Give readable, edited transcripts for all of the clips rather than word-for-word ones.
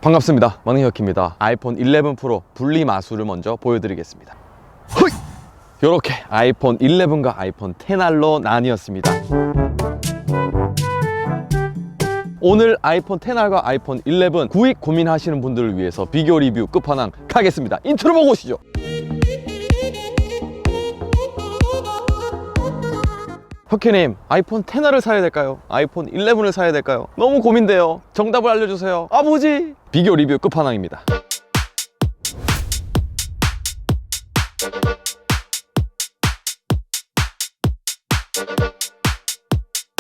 반갑습니다. 마능혁입니다. 아이폰 11 프로 분리 마술을 먼저 보여드리겠습니다. 이렇게 아이폰 11과 아이폰 XR로 나뉘었습니다. 오늘 아이폰 XR과 아이폰 11 구입 고민하시는 분들을 위해서 비교 리뷰 끝판왕 가겠습니다. 인트로 보고 오시죠. 혁희님, 아이폰 XR을 사야 될까요? 아이폰 11을 사야 될까요? 너무 고민돼요. 정답을 알려주세요. 아 뭐지? 비교 리뷰 끝판왕입니다.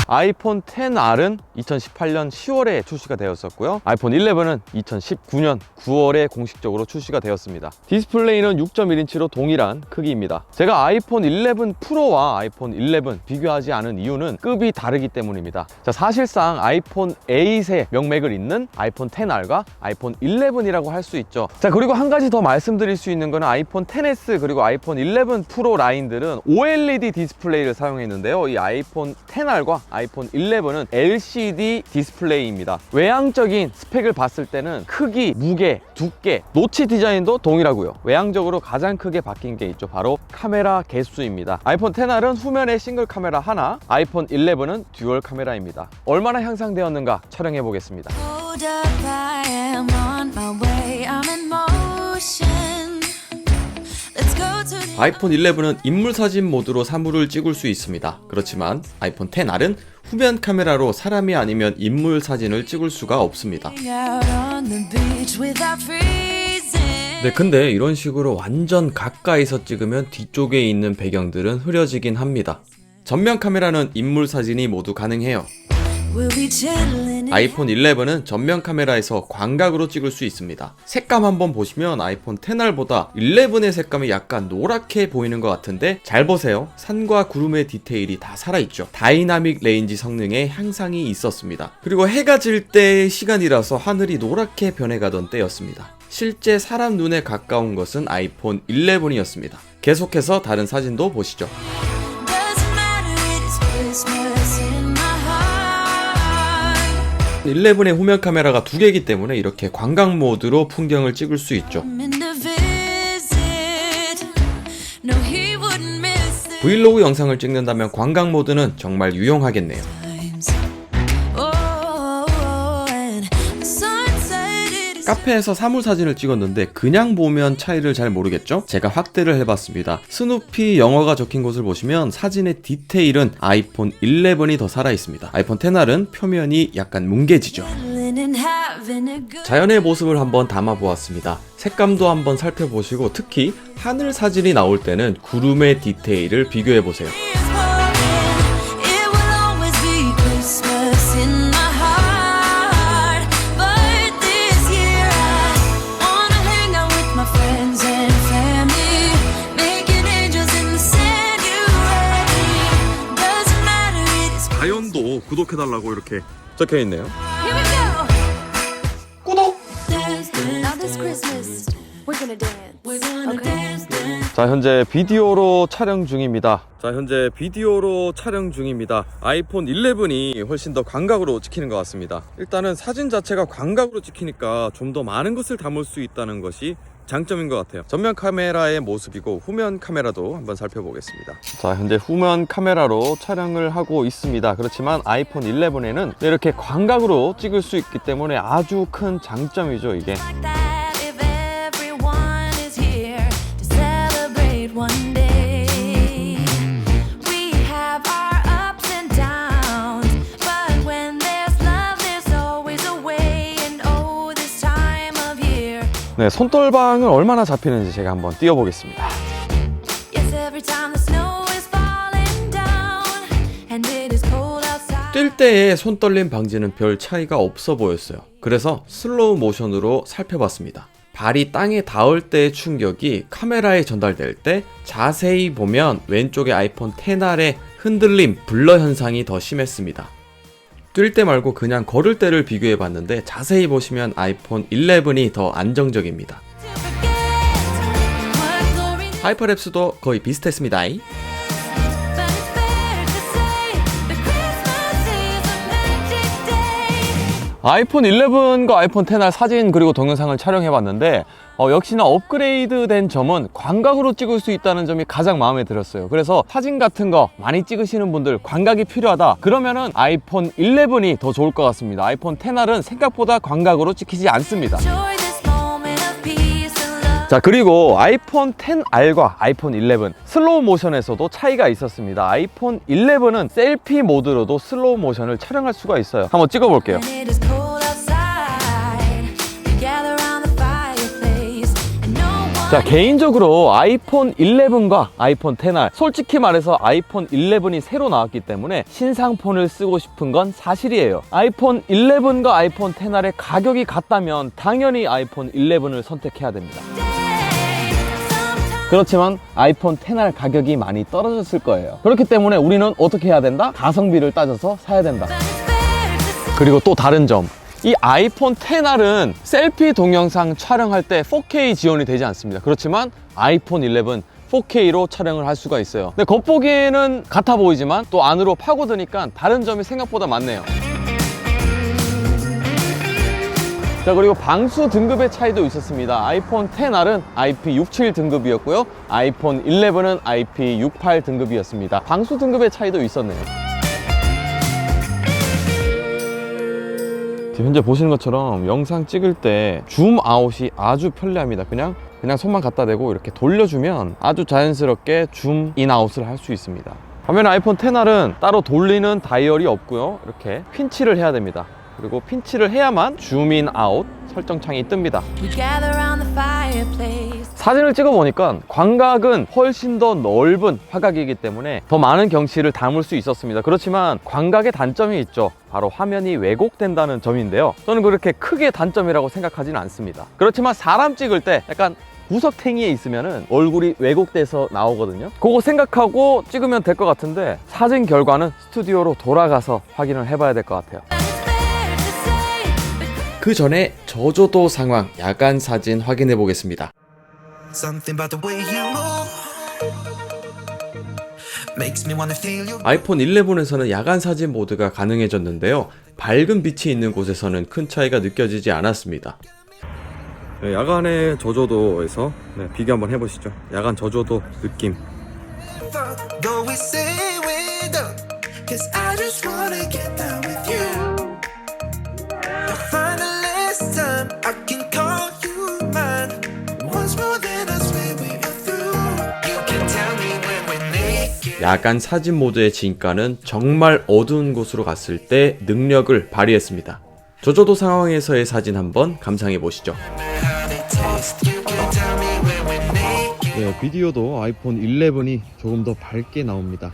아이폰 XR은 2018년 10월에 출시가 되었었고요. 아이폰 11은 2019년 9월에 공식적으로 출시가 되었습니다. 디스플레이는 6.1인치로 동일한 크기입니다. 제가 아이폰 11 프로와 아이폰 11 비교하지 않은 이유는 급이 다르기 때문입니다. 자, 사실상 아이폰 8의 명맥을 잇는 아이폰 XR과 아이폰 11이라고 할 수 있죠. 자, 그리고 한 가지 더 말씀드릴 수 있는 거는 아이폰 XS 그리고 아이폰 11 프로 라인들은 OLED 디스플레이를 사용했는데요. 이 아이폰 XR과 아이폰 11은 LCD 디스플레이입니다. 외향적인 스펙을 봤을 때는 크기, 무게, 두께, 노치 디자인도 동일하고요. 외향적으로 가장 크게 바뀐 게 있죠. 바로 카메라 개수입니다. 아이폰 XR은 후면에 싱글 카메라 하나, 아이폰 11은 듀얼 카메라입니다. 얼마나 향상되었는가 촬영해 보겠습니다. 아이폰 11은 인물 사진 모드로 사물을 찍을 수 있습니다. 그렇지만 아이폰 XR은 후면 카메라로 사람이 아니면 인물 사진을 찍을 수가 없습니다. 네, 근데 이런 식으로 완전 가까이서 찍으면 뒤쪽에 있는 배경들은 흐려지긴 합니다. 전면 카메라는 인물 사진이 모두 가능해요. 아이폰 11은 전면 카메라에서 광각으로 찍을 수 있습니다. 색감 한번 보시면 아이폰 XR보다 11의 색감이 약간 노랗게 보이는 것 같은데 잘 보세요. 산과 구름의 디테일이 다 살아있죠. 다이나믹 레인지 성능에 향상이 있었습니다. 그리고 해가 질 때의 시간이라서 하늘이 노랗게 변해가던 때였습니다. 실제 사람 눈에 가까운 것은 아이폰 11이었습니다. 계속해서 다른 사진도 보시죠. 11의 후면 카메라가 두 개이기 때문에 이렇게 광각 모드로 풍경을 찍을 수 있죠. 브이로그 영상을 찍는다면 광각 모드는 정말 유용하겠네요. 카페에서 사물 사진을 찍었는데 그냥 보면 차이를 잘 모르겠죠? 제가 확대를 해봤습니다. 스누피 영어가 적힌 곳을 보시면 사진의 디테일은 아이폰 11이 더 살아있습니다. 아이폰 XR은 표면이 약간 뭉개지죠. 자연의 모습을 한번 담아보았습니다. 색감도 한번 살펴보시고 특히 하늘 사진이 나올 때는 구름의 디테일을 비교해보세요. 자연도 구독해달라고 이렇게 적혀있네요. 구독! 자, 현재 비디오로 촬영 중입니다. 아이폰 11이 훨씬 더 광각으로 찍히는 것 같습니다. 일단은 사진 자체가 광각으로 찍히니까 좀 더 많은 것을 담을 수 있다는 것이 장점인 것 같아요. 전면 카메라의 모습이고 후면 카메라도 한번 살펴보겠습니다. 자, 현재 후면 카메라로 촬영을 하고 있습니다. 그렇지만 아이폰 11에는 이렇게 광각으로 찍을 수 있기 때문에 아주 큰 장점이죠, 이게. 네, 손떨방은 얼마나 잡히는지 제가 한번 띄워보겠습니다. 뛸 때의 손떨림 방지는 별 차이가 없어 보였어요. 그래서 슬로우 모션으로 살펴봤습니다. 발이 땅에 닿을 때의 충격이 카메라에 전달될 때 자세히 보면 왼쪽의 아이폰 XR의 흔들림, 블러 현상이 더 심했습니다. 뛸 때 말고 그냥 걸을 때를 비교해 봤는데 자세히 보시면 아이폰 11이 더 안정적입니다. 하이퍼랩스도 거의 비슷했습니다. 아이폰 11과 아이폰 XR 사진 그리고 동영상을 촬영해봤는데 역시나 업그레이드된 점은 광각으로 찍을 수 있다는 점이 가장 마음에 들었어요. 그래서 사진 같은 거 많이 찍으시는 분들 광각이 필요하다 그러면은 아이폰 11이 더 좋을 것 같습니다. 아이폰 XR은 생각보다 광각으로 찍히지 않습니다. 자, 그리고 아이폰 XR과 아이폰 11 슬로우 모션에서도 차이가 있었습니다. 아이폰 11은 셀피 모드로도 슬로우 모션을 촬영할 수가 있어요. 한번 찍어 볼게요. 자, 개인적으로 아이폰 11과 아이폰 XR, 솔직히 말해서 아이폰 11이 새로 나왔기 때문에 신상폰을 쓰고 싶은 건 사실이에요. 아이폰 11과 아이폰 XR의 가격이 같다면 당연히 아이폰 11을 선택해야 됩니다. 그렇지만 아이폰 XR 가격이 많이 떨어졌을 거예요. 그렇기 때문에 우리는 어떻게 해야 된다? 가성비를 따져서 사야 된다. 그리고 또 다른 점, 이 아이폰 XR은 셀피 동영상 촬영할 때 4K 지원이 되지 않습니다. 그렇지만 아이폰 11 4K로 촬영을 할 수가 있어요. 근데 겉보기에는 같아 보이지만 또 안으로 파고드니까 다른 점이 생각보다 많네요. 자, 그리고 방수 등급의 차이도 있었습니다. 아이폰 XR은 IP67 등급이었고요. 아이폰 11은 IP68 등급이었습니다. 방수 등급의 차이도 있었네요. 지금 현재 보시는 것처럼 영상 찍을 때 줌 아웃이 아주 편리합니다. 그냥 손만 갖다 대고 이렇게 돌려주면 아주 자연스럽게 줌 인 아웃을 할 수 있습니다. 반면에 아이폰 XR은 따로 돌리는 다이얼이 없고요. 이렇게 핀치를 해야 됩니다. 그리고 핀치를 해야만 줌인 아웃 설정창이 뜹니다. 사진을 찍어보니까 광각은 훨씬 더 넓은 화각이기 때문에 더 많은 경치를 담을 수 있었습니다. 그렇지만 광각의 단점이 있죠. 바로 화면이 왜곡된다는 점인데요. 저는 그렇게 크게 단점이라고 생각하지는 않습니다. 그렇지만 사람 찍을 때 약간 구석탱이에 있으면은 얼굴이 왜곡돼서 나오거든요. 그거 생각하고 찍으면 될 것 같은데 사진 결과는 스튜디오로 돌아가서 확인을 해봐야 될 것 같아요. 그 전에 저조도 상황 야간 사진 확인해 보겠습니다. 아이폰 11에서는 야간 사진 모드가 가능해졌는데요. 밝은 빛이 있는 곳에서는 큰 차이가 느껴지지 않았습니다. 네, 야간의 저조도에서 비교 한번 해보시죠. 야간 저조도 느낌. 야간 사진 모드의 진가는 정말 어두운 곳으로 갔을 때 능력을 발휘했습니다. 저조도 상황에서의 사진 한번 감상해 보시죠. 네, 비디오도 아이폰 11이 조금 더 밝게 나옵니다.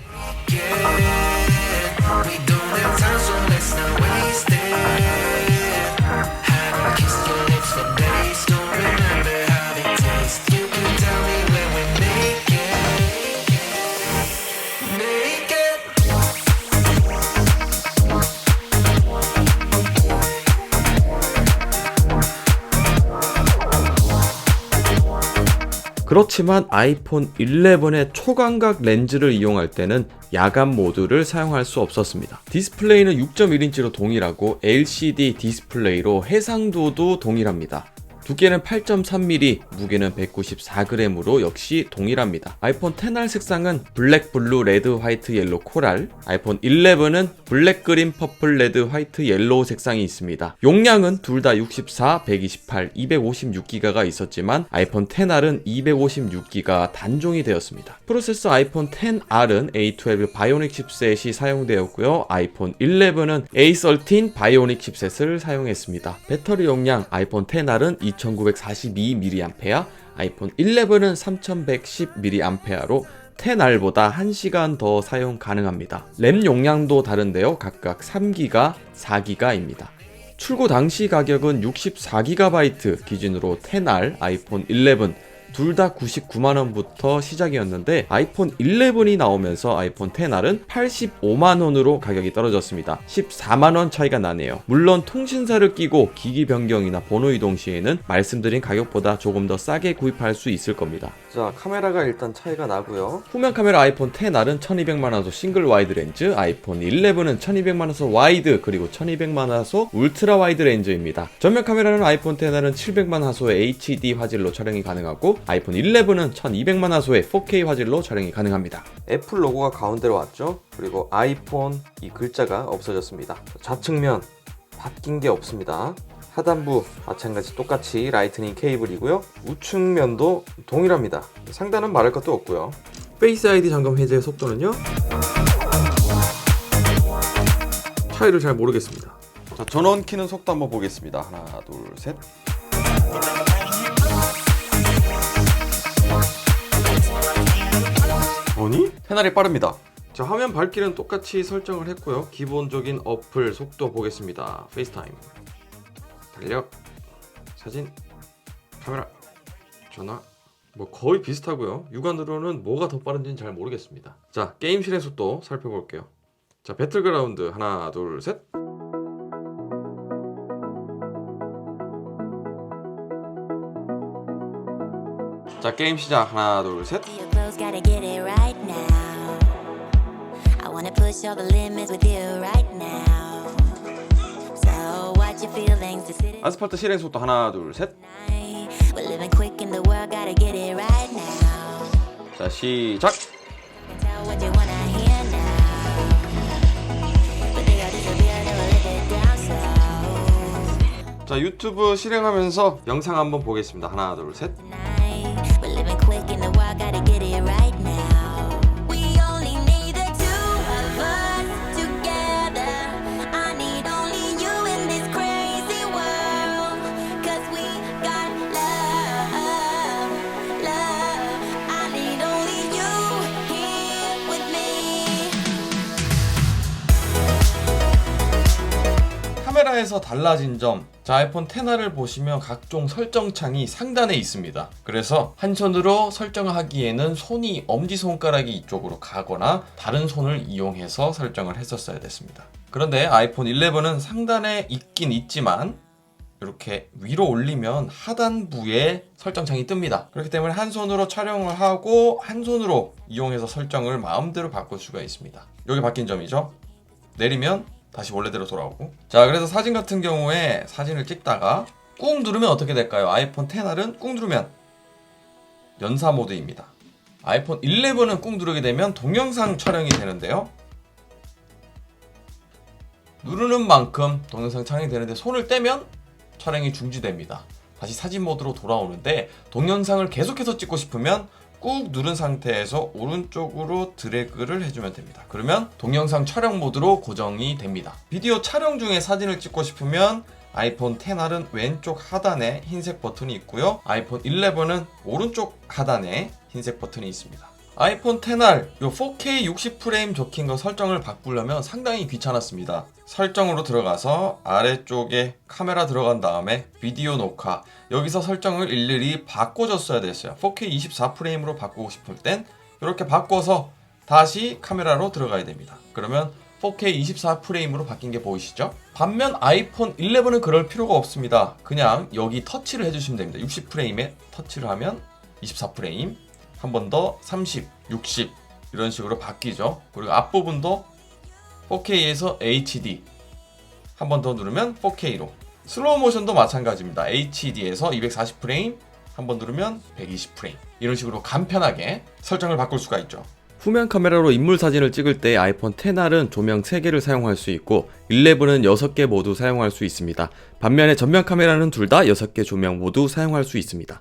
그렇지만 아이폰 11의 초광각 렌즈를 이용할 때는 야간 모드를 사용할 수 없었습니다. 디스플레이는 6.1인치로 동일하고 LCD 디스플레이로 해상도도 동일합니다. 두께는 8.3mm, 무게는 194g으로 역시 동일합니다. 아이폰 XR 색상은 블랙, 블루, 레드, 화이트, 옐로, 코랄. 아이폰 11은 블랙, 그린, 퍼플, 레드, 화이트, 옐로우 색상이 있습니다. 용량은 둘 다 64, 128, 256기가가 있었지만 아이폰 XR은 256기가 단종이 되었습니다. 프로세서 아이폰 XR은 A12 바이오닉 칩셋이 사용되었고요. 아이폰 11은 A13 바이오닉 칩셋을 사용했습니다. 배터리 용량 아이폰 XR은 2942mAh, 아이폰 11은 3110mAh로 XR보다 1시간 더 사용 가능합니다. 램 용량도 다른데요. 각각 3기가, 4기가입니다. 출고 당시 가격은 64GB 기준으로 XR, 아이폰 11, 둘 다 99만원부터 시작이었는데 아이폰 11이 나오면서 아이폰 XR은 85만원으로 가격이 떨어졌습니다. 14만원 차이가 나네요. 물론 통신사를 끼고 기기 변경이나 번호 이동 시에는 말씀드린 가격보다 조금 더 싸게 구입할 수 있을 겁니다. 자, 카메라가 일단 차이가 나고요. 후면 카메라 아이폰 XR은 1200만화소 싱글 와이드 렌즈, 아이폰 11은 1200만화소 와이드, 그리고 1200만화소 울트라 와이드 렌즈입니다. 전면 카메라는 아이폰 XR은 700만화소의 HD 화질로 촬영이 가능하고 아이폰 11은 1200만화소의 4K 화질로 촬영이 가능합니다. 애플 로고가 가운데로 왔죠. 그리고 아이폰 이 글자가 없어졌습니다. 좌측면 바뀐 게 없습니다. 하단부 마찬가지 똑같이 라이트닝 케이블이고요. 우측면도 동일합니다. 상단은 말할 것도 없고요. 페이스 아이디 잠금 해제 속도는요? 차이를 잘 모르겠습니다. 자, 전원 키는 속도 한번 보겠습니다. 하나, 둘, 셋. 아니? 패널이 빠릅니다. 자, 화면 밝기는 똑같이 설정을 했고요. 기본적인 어플 속도 보겠습니다. 페이스타임, 달력, 사진, 카메라, 전화, 뭐 거의 비슷하고요. 육안으로는 뭐가 더 빠른지는 잘 모르겠습니다. 자, 게임 실행 속도 살펴볼게요. 자, 배틀그라운드 하나, 둘, 셋. 자, 게임 시작 하나, 둘, 셋. 아스팔트 실행 속도 하나, 둘, 셋. 자, 시작. 자, 유튜브 실행하면서 영상 한번 보겠습니다. 하나, 둘, 셋. 카메라에서 달라진 점, 자, 아이폰 XR을 보시면 각종 설정창이 상단에 있습니다. 그래서 한 손으로 설정을 하기에는 손이 엄지손가락이 이쪽으로 가거나 다른 손을 이용해서 설정을 했었어야 됐습니다. 그런데 아이폰 11은 상단에 있긴 있지만 이렇게 위로 올리면 하단부에 설정창이 뜹니다. 그렇기 때문에 한 손으로 촬영을 하고 한 손으로 이용해서 설정을 마음대로 바꿀 수가 있습니다. 이게 바뀐 점이죠. 내리면 다시 원래대로 돌아오고. 자, 그래서 사진 같은 경우에 사진을 찍다가 꾹 누르면 어떻게 될까요? 아이폰 XR은 꾹 누르면 연사 모드입니다. 아이폰 11은 꾹 누르게 되면 동영상 촬영이 되는데요. 누르는 만큼 동영상 촬영이 되는데 손을 떼면 촬영이 중지됩니다. 다시 사진 모드로 돌아오는데 동영상을 계속해서 찍고 싶으면 꾹 누른 상태에서 오른쪽으로 드래그를 해주면 됩니다. 그러면 동영상 촬영 모드로 고정이 됩니다. 비디오 촬영 중에 사진을 찍고 싶으면 아이폰 XR은 왼쪽 하단에 흰색 버튼이 있고요. 아이폰 11은 오른쪽 하단에 흰색 버튼이 있습니다. 아이폰 XR 요 4K 60프레임 적힌 거 설정을 바꾸려면 상당히 귀찮았습니다. 설정으로 들어가서 아래쪽에 카메라 들어간 다음에 비디오 녹화, 여기서 설정을 일일이 바꿔줬어야 됐어요. 4K 24프레임으로 바꾸고 싶을 땐 이렇게 바꿔서 다시 카메라로 들어가야 됩니다. 그러면 4K 24프레임으로 바뀐 게 보이시죠? 반면 아이폰 11은 그럴 필요가 없습니다. 그냥 여기 터치를 해주시면 됩니다. 60프레임에 터치를 하면 24프레임, 한 번 더 30, 60 이런 식으로 바뀌죠. 그리고 앞부분도 4K에서 HD 한 번 더 누르면 4K로. 슬로우 모션도 마찬가지입니다. HD에서 240프레임 한 번 누르면 120프레임 이런 식으로 간편하게 설정을 바꿀 수가 있죠. 후면 카메라로 인물 사진을 찍을 때 아이폰 XR은 조명 3개를 사용할 수 있고 11은 6개 모두 사용할 수 있습니다. 반면에 전면 카메라는 둘 다 6개 조명 모두 사용할 수 있습니다.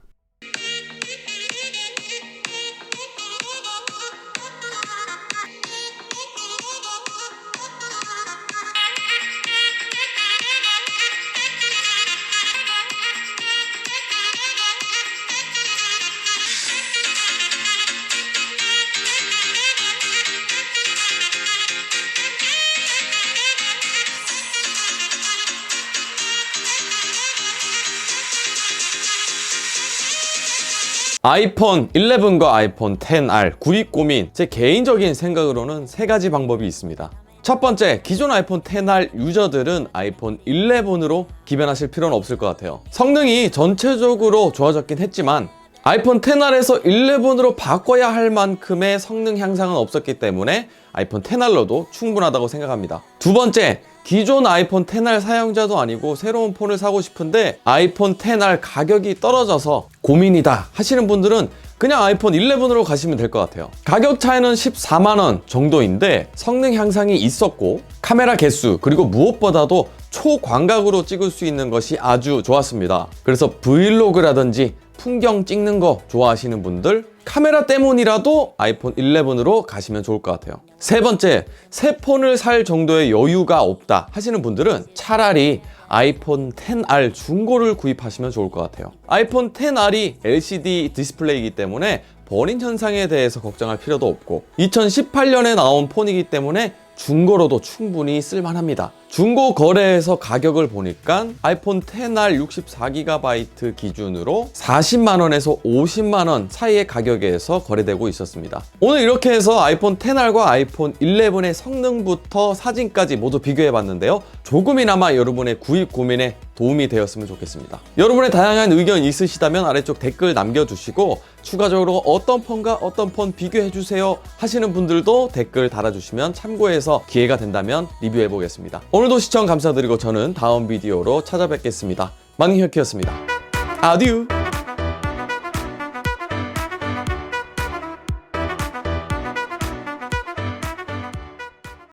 아이폰 11과 아이폰 XR 구입 고민, 제 개인적인 생각으로는 세 가지 방법이 있습니다. 첫 번째, 기존 아이폰 XR 유저들은 아이폰 11으로 기변하실 필요는 없을 것 같아요. 성능이 전체적으로 좋아졌긴 했지만 아이폰 XR에서 11으로 바꿔야 할 만큼의 성능 향상은 없었기 때문에 아이폰 XR로도 충분하다고 생각합니다. 두 번째, 기존 아이폰 XR 사용자도 아니고 새로운 폰을 사고 싶은데 아이폰 XR 가격이 떨어져서 고민이다 하시는 분들은 그냥 아이폰 11으로 가시면 될 것 같아요. 가격 차이는 14만원 정도인데 성능 향상이 있었고 카메라 개수, 그리고 무엇보다도 초광각으로 찍을 수 있는 것이 아주 좋았습니다. 그래서 브이로그라든지 풍경 찍는 거 좋아하시는 분들, 카메라 때문이라도 아이폰 11으로 가시면 좋을 것 같아요. 세 번째, 새 폰을 살 정도의 여유가 없다 하시는 분들은 차라리 아이폰 XR 중고를 구입하시면 좋을 것 같아요. 아이폰 XR이 LCD 디스플레이이기 때문에 버린 현상에 대해서 걱정할 필요도 없고 2018년에 나온 폰이기 때문에 중고로도 충분히 쓸만합니다. 중고 거래에서 가격을 보니까 아이폰 XR 64GB 기준으로 40만원에서 50만원 사이의 가격에서 거래되고 있었습니다. 오늘 이렇게 해서 아이폰 XR과 아이폰 11의 성능부터 사진까지 모두 비교해봤는데요. 조금이나마 여러분의 구입 고민에 도움이 되었으면 좋겠습니다. 여러분의 다양한 의견 있으시다면 아래쪽 댓글 남겨주시고 추가적으로 어떤 폰과 어떤 폰 비교해주세요 하시는 분들도 댓글 달아주시면 참고해서 기회가 된다면 리뷰해보겠습니다. 오늘도 시청 감사드리고 저는 다음 비디오로 찾아뵙겠습니다. 만능혁이었습니다. 아듀!